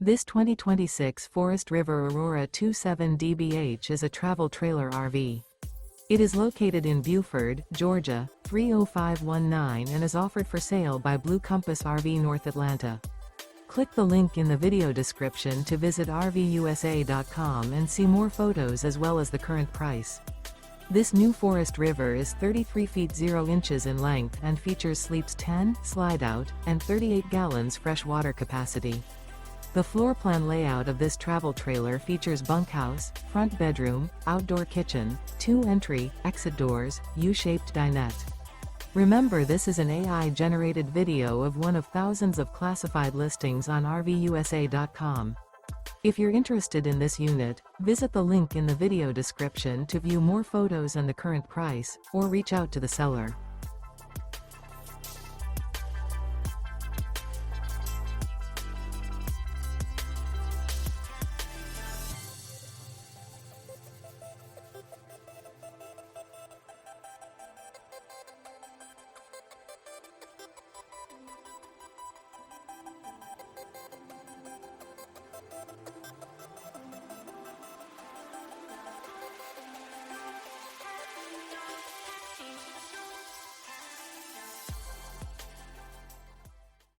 This 2026 Forest River Aurora 27 DBH is a travel trailer RV. It is located in Buford, Georgia, 30519 and is offered for sale by Blue Compass RV North Atlanta. Click the link in the video description to visit RVUSA.com and see more photos as well as the current price. This new Forest River is 33 feet 0 inches in length and features sleeps 10, slide-out, and 38 gallons fresh water capacity. The floor plan layout of this travel trailer features bunkhouse, front bedroom, outdoor kitchen, 2 entry, exit doors, U-shaped dinette. Remember, this is an AI-generated video of one of thousands of classified listings on RVUSA.com. If you're interested in this unit, visit the link in the video description to view more photos and the current price, or reach out to the seller.